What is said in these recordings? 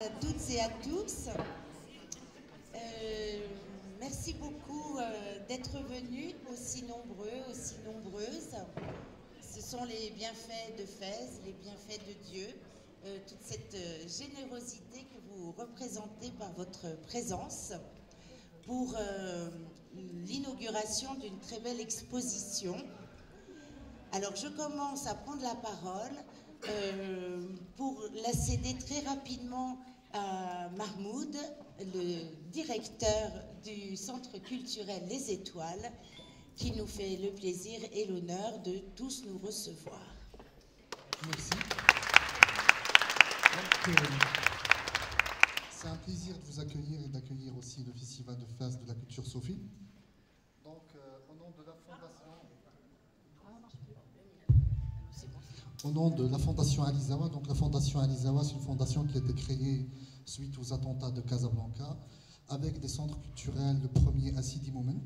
À toutes et à tous. Merci beaucoup d'être venus, aussi nombreux, aussi nombreuses. Ce sont les bienfaits de Fès, les bienfaits de Dieu, toute cette générosité que vous représentez par votre présence pour l'inauguration d'une très belle exposition. Alors je commence à prendre la parole pour la céder très rapidement à Mahmoud, le directeur du Centre culturel Les Étoiles, qui nous fait le plaisir et l'honneur de tous nous recevoir. Merci. C'est un plaisir de vous accueillir et d'accueillir aussi le Festival de Fès de la Culture Sophie. Donc, au nom de la Fondation Alizawa, donc la Fondation Alizawa, c'est une fondation qui a été créée suite aux attentats de Casablanca, avec des centres culturels, le premier à Sidi Moumen,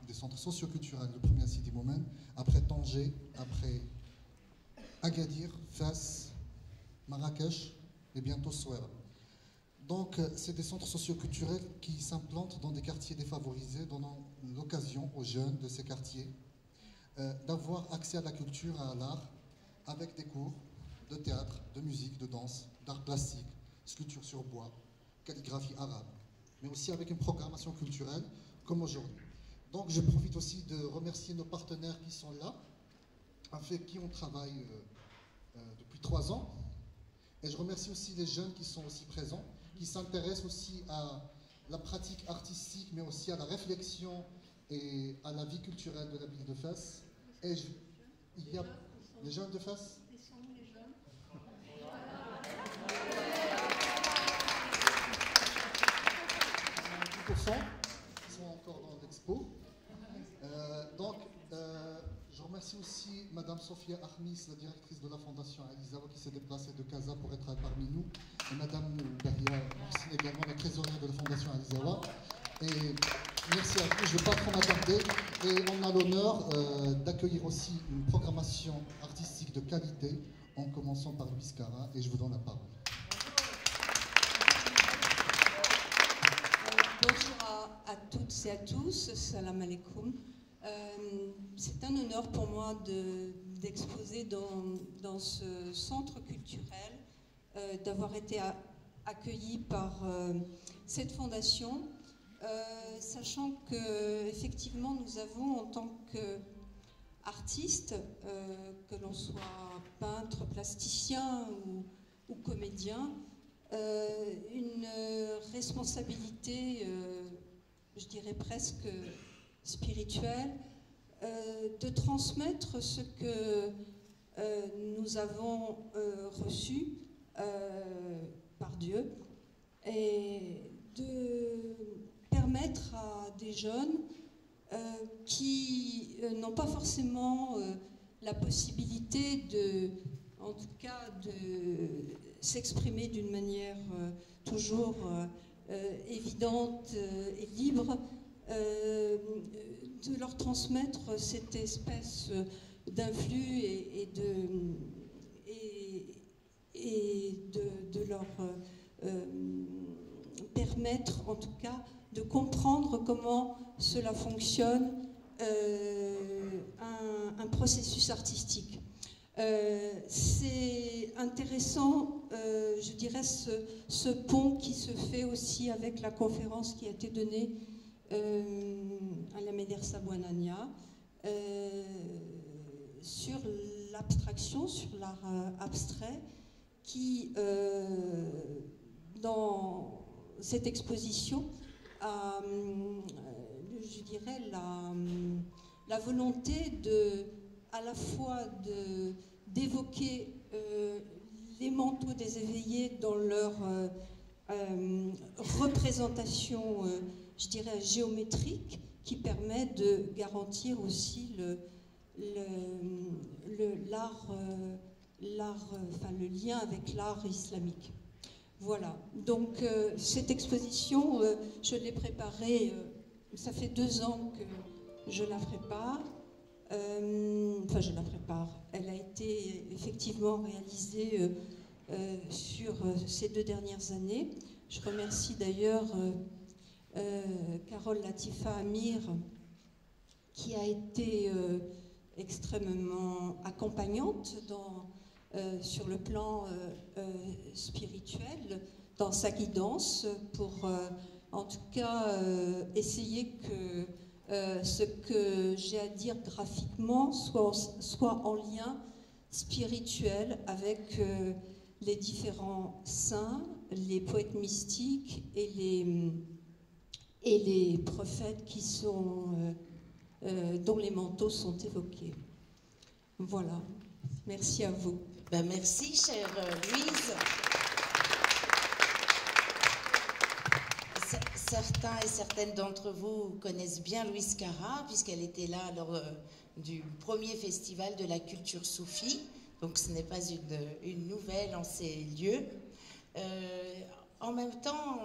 des centres socioculturels, le premier à Sidi Moumen, après Tanger, après Agadir, Fès, Marrakech et bientôt Souera. Donc, c'est des centres socioculturels qui s'implantent dans des quartiers défavorisés, donnant l'occasion aux jeunes de ces quartiers d'avoir accès à la culture, à l'art, avec des cours de théâtre, de musique, de danse, d'art plastique, sculpture sur bois, calligraphie arabe, mais aussi avec une programmation culturelle comme aujourd'hui. Donc, je profite aussi de remercier nos partenaires qui sont là, avec qui on travaille depuis 3 ans. Et je remercie aussi les jeunes qui sont aussi présents, qui s'intéressent aussi à la pratique artistique, mais aussi à la réflexion et à la vie culturelle de la ville de Fès. Et il y a les jeunes de Fès. Ils sont où les jeunes? Tout au fond, ils sont encore dans l'expo. Je remercie aussi Madame Sophia Armis, la directrice de la Fondation Alizawa, qui s'est déplacée de Casa pour être parmi nous, et Madame Beria Mohsin, également la trésorière de la Fondation Alizawa. Et merci à vous, je ne vais pas trop m'attarder. Et on a l'honneur d'accueillir aussi une programmation artistique de qualité, en commençant par Louis Cara, et je vous donne la parole. Bonjour à toutes et à tous, salam alaikum. C'est un honneur pour moi d'exposer dans ce centre culturel, d'avoir été accueilli par cette fondation, sachant que effectivement nous avons en tant qu'artistes, que l'on soit peintre, plasticien ou comédien, une responsabilité, je dirais presque spirituelle, de transmettre ce que nous avons reçu par Dieu et de permettre à des jeunes qui n'ont pas forcément la possibilité en tout cas de s'exprimer d'une manière toujours évidente et libre, de leur transmettre cette espèce d'influx et de leur permettre en tout cas de comprendre comment cela fonctionne, un processus artistique. C'est intéressant, je dirais, ce pont qui se fait aussi avec la conférence qui a été donnée à la Médersa Bouanania sur l'abstraction, sur l'art abstrait, qui, dans cette exposition, a, je dirais, la volonté à la fois d'évoquer les manteaux des éveillés dans leur représentation, je dirais, géométrique, qui permet de garantir aussi le lien avec l'art islamique. Voilà, donc cette exposition, je l'ai préparée, ça fait 2 ans que je la prépare. Je la prépare. Elle a été effectivement réalisée sur ces 2 dernières années. Je remercie d'ailleurs Carole Latifa Amir, qui a été extrêmement accompagnante sur le plan spirituel, dans sa guidance, pour en tout cas essayer que ce que j'ai à dire graphiquement soit en lien spirituel avec les différents saints, les poètes mystiques et les prophètes qui sont, dont les manteaux sont évoqués. Voilà. Merci à vous. Ben merci, chère Louise. Certains et certaines d'entre vous connaissent bien Louise Cara, puisqu'elle était là lors du premier festival de la culture soufie. Donc ce n'est pas une nouvelle en ces lieux. En même temps,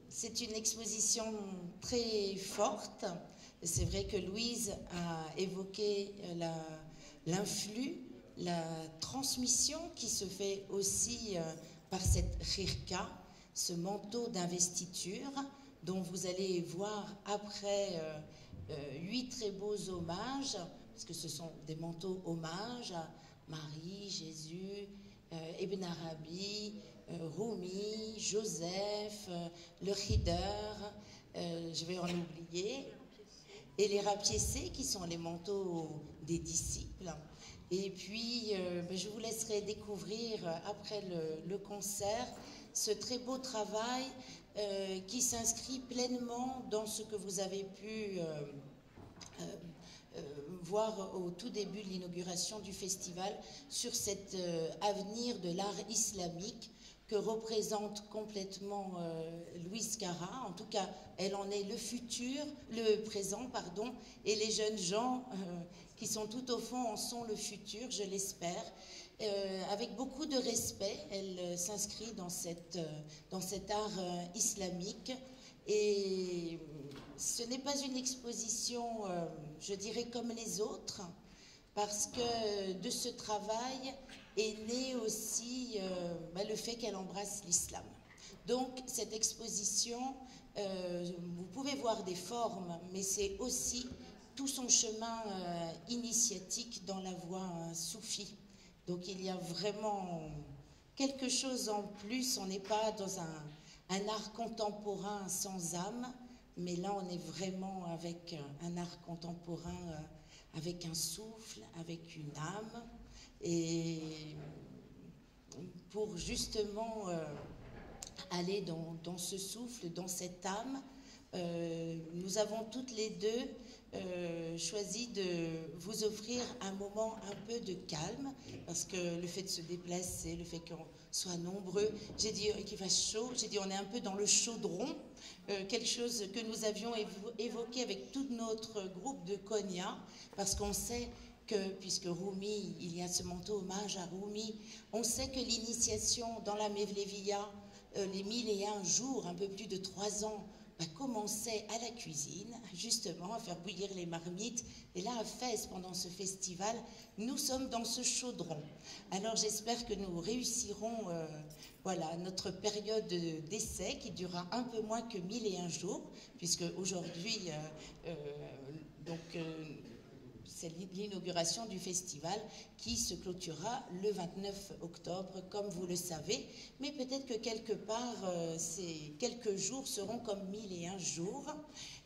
c'est une exposition très forte. C'est vrai que Louise a évoqué l'influx, la transmission qui se fait aussi par cette khirka, ce manteau d'investiture dont vous allez voir après 8 très beaux hommages, parce que ce sont des manteaux hommages à Marie, Jésus, Ibn Arabi, Rumi, Joseph, le Khider, je vais en oublier, et les rapiécés qui sont les manteaux des disciples. Et puis, je vous laisserai découvrir après le concert ce très beau travail qui s'inscrit pleinement dans ce que vous avez pu voir au tout début de l'inauguration du festival sur cet avenir de l'art islamique que représente complètement Louise Cara. En tout cas, elle en est le présent, pardon, et les jeunes gens qui sont tout au fond en sont le futur, je l'espère. Avec beaucoup de respect, elle s'inscrit dans cet art islamique. Et ce n'est pas une exposition, je dirais, comme les autres, parce que de ce travail est né aussi le fait qu'elle embrasse l'islam. Donc cette exposition, vous pouvez voir des formes, mais c'est aussi tout son chemin initiatique dans la voie soufie. Donc il y a vraiment quelque chose en plus. On n'est pas dans un art contemporain sans âme, mais là on est vraiment avec un art contemporain avec un souffle, avec une âme. Et pour justement aller dans ce souffle, dans cette âme, nous avons toutes les deux choisi de vous offrir un moment un peu de calme, parce que le fait de se déplacer, le fait qu'on soit nombreux, j'ai dit qu'il fasse chaud, j'ai dit on est un peu dans le chaudron, quelque chose que nous avions évoqué avec tout notre groupe de Konya, parce qu'on sait que, puisque Rumi, il y a ce manteau hommage à Rumi, on sait que l'initiation dans la Mevleviya, les 1001 jours, un peu plus de 3 ans, commençait à la cuisine, justement, à faire bouillir les marmites. Et là, à Fès, pendant ce festival, nous sommes dans ce chaudron. Alors, j'espère que nous réussirons notre période d'essai qui durera un peu moins que 1001 jours, puisque aujourd'hui, c'est l'inauguration du festival qui se clôturera le 29 octobre, comme vous le savez. Mais peut-être que quelque part, ces quelques jours seront comme 1001 jours.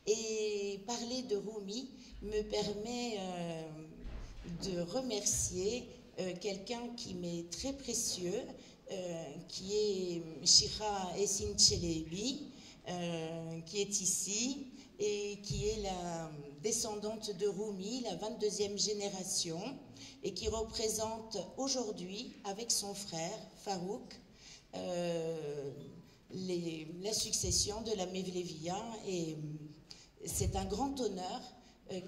Et parler de Rumi me permet de remercier quelqu'un qui m'est très précieux, qui est Shira Esin Chelebi, qui est ici, et qui est la descendante de Rumi, la 22e génération, et qui représente aujourd'hui, avec son frère Farouk, la succession de la Mevleviya. Et c'est un grand honneur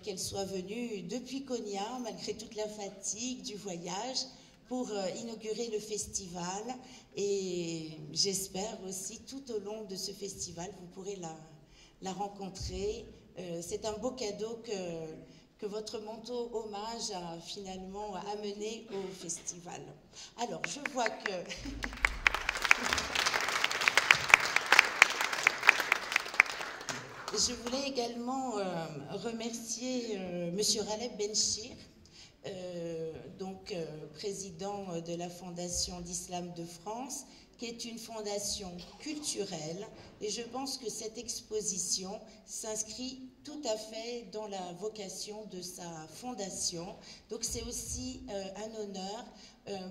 qu'elle soit venue depuis Konya, malgré toute la fatigue du voyage, pour inaugurer le festival. Et j'espère aussi, tout au long de ce festival, vous pourrez la rencontrer. C'est un beau cadeau que votre manteau hommage a finalement amené au festival. Alors, je vois que... Je voulais également remercier Monsieur Raleb Benchir, président de la Fondation d'Islam de France, qui est une fondation culturelle, et je pense que cette exposition s'inscrit tout à fait dans la vocation de sa fondation. Donc c'est aussi un honneur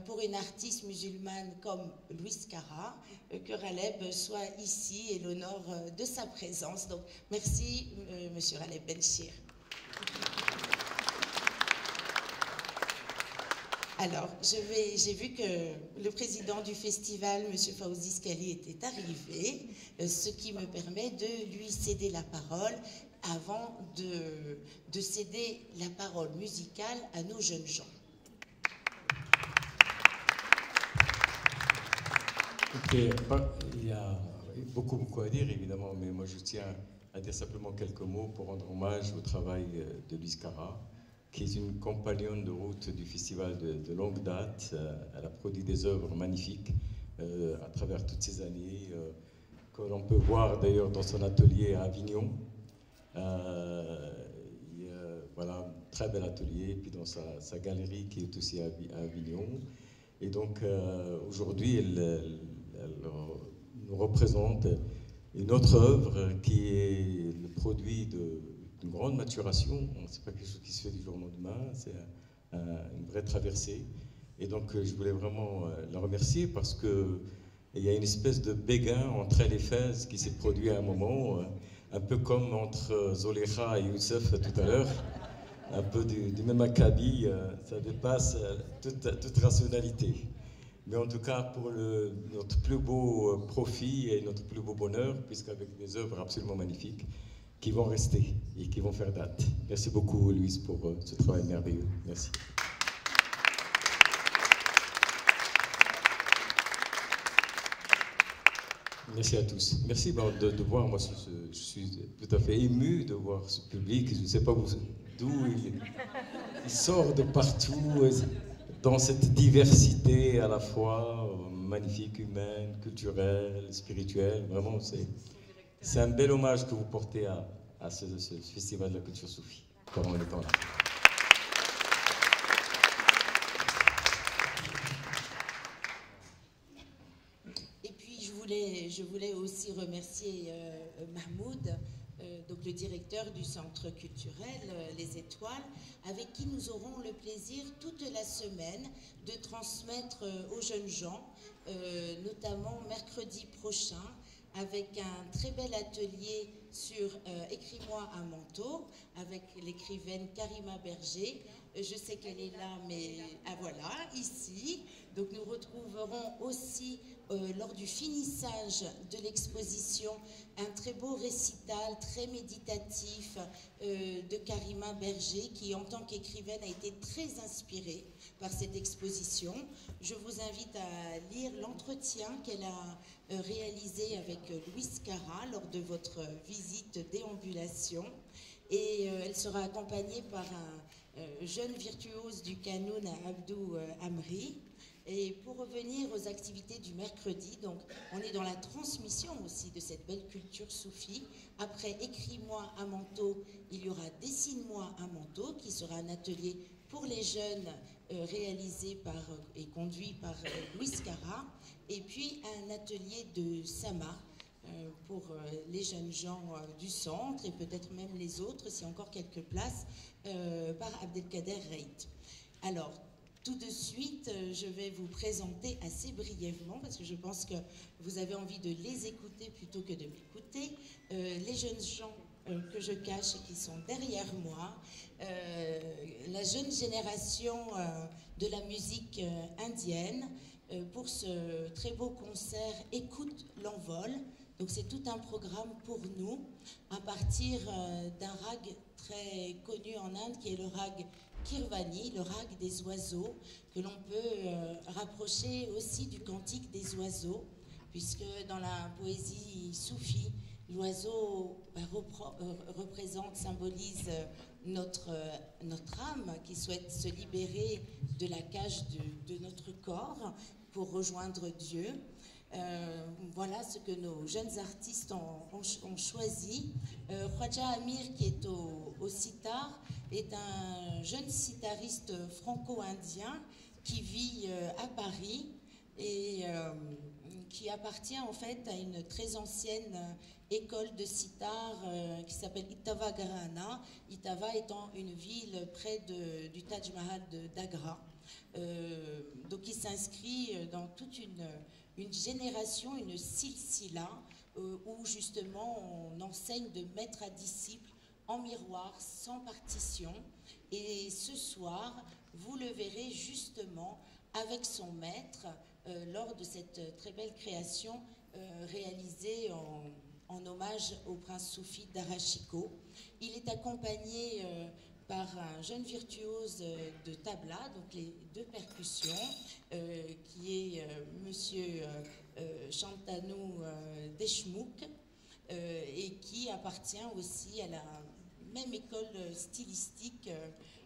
pour une artiste musulmane comme Louise Cara que Raleb soit ici et l'honneur de sa présence. Donc merci Monsieur Raleb Benchir. Alors, j'ai vu que le président du festival, M. Fawzi Skali, était arrivé, ce qui me permet de lui céder la parole avant de céder la parole musicale à nos jeunes gens. Okay, il y a beaucoup à dire évidemment, mais moi je tiens à dire simplement quelques mots pour rendre hommage au travail de Louise Cara, qui est une compagnonne de route du festival de longue date. Elle a produit des œuvres magnifiques à travers toutes ces années, que l'on peut voir d'ailleurs dans son atelier à Avignon. Voilà, un très bel atelier, et puis dans sa galerie qui est aussi à Avignon. Et donc aujourd'hui, elle nous représente une autre œuvre qui est le produit d'une grande maturation. Ce n'est pas quelque chose qui se fait du jour au lendemain, c'est une vraie traversée. Et donc je voulais vraiment la remercier parce qu'il y a une espèce de béguin entre elle et Fès qui s'est produit à un moment, un peu comme entre Zoléha et Youssef tout à l'heure, un peu du même acabit, ça dépasse toute rationalité. Mais en tout cas, pour notre plus beau profit et notre plus beau bonheur, puisqu'avec des œuvres absolument magnifiques qui vont rester et qui vont faire date. Merci beaucoup, Louise, pour ce travail merveilleux. Merci. Merci à tous. Merci de voir, moi je suis tout à fait ému de voir ce public. Je ne sais pas d'où il sort de partout, dans cette diversité à la fois magnifique, humaine, culturelle, spirituelle. Vraiment, c'est un bel hommage que vous portez à ce festival de la culture soufie, pendant les temps là. Et puis je voulais aussi remercier Mahmoud, donc le directeur du centre culturel Les Étoiles, avec qui nous aurons le plaisir toute la semaine de transmettre aux jeunes gens, notamment mercredi prochain, avec un très bel atelier sur Écris-moi un manteau, avec l'écrivaine Karima Berger. Je sais qu'elle est là, mais voilà, ici. Donc nous retrouverons aussi, lors du finissage de l'exposition, un très beau récital, très méditatif de Karima Berger, qui en tant qu'écrivaine a été très inspirée par cette exposition. Je vous invite à lire l'entretien qu'elle a réalisé avec Louise Cara lors de votre visite déambulation. Et elle sera accompagnée par un jeune virtuose du Kanoun, Abdou Amri. Et pour revenir aux activités du mercredi, donc on est dans la transmission aussi de cette belle culture soufie. Après Écris-moi un manteau, il y aura Dessine-moi un manteau, qui sera un atelier pour les jeunes réalisé et conduit par Louise Cara. Et puis un atelier de Sama pour les jeunes gens du centre et peut-être même les autres, s'il y a encore quelques places, par Abdelkader Reit. Alors, tout de suite, je vais vous présenter assez brièvement, parce que je pense que vous avez envie de les écouter plutôt que de m'écouter, les jeunes gens que je cache et qui sont derrière moi, la jeune génération de la musique indienne, pour ce très beau concert Écoute l'envol. Donc c'est tout un programme pour nous, à partir d'un rag très connu en Inde, qui est le rag Kirvani, le rag des oiseaux, que l'on peut rapprocher aussi du cantique des oiseaux, puisque dans la poésie soufie, L'oiseau représente, symbolise notre âme qui souhaite se libérer de la cage de notre corps pour rejoindre Dieu. Voilà ce que nos jeunes artistes ont choisi. Khwaja Amir, qui est au sitar, est un jeune sitariste franco-indien qui vit à Paris et qui appartient en fait à une très ancienne école de sitar qui s'appelle Ittava Gharana, Ittava étant une ville près du Taj Mahal d'Agra. Donc il s'inscrit dans toute une génération, une silsila, où justement on enseigne de maître à disciple en miroir, sans partition. Et ce soir, vous le verrez justement avec son maître lors de cette très belle création réalisée en hommage au prince soufi d'Arachiko. Il est accompagné par un jeune virtuose de tabla, donc les deux percussions, qui est monsieur Chantanou Deshmouk, et qui appartient aussi à la même école stylistique,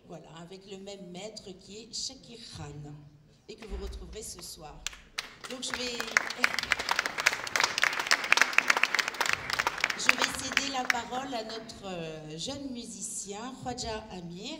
voilà, avec le même maître qui est Shakir Khan, et que vous retrouverez ce soir. Donc je vais céder la parole à notre jeune musicien, Khwaja Amir.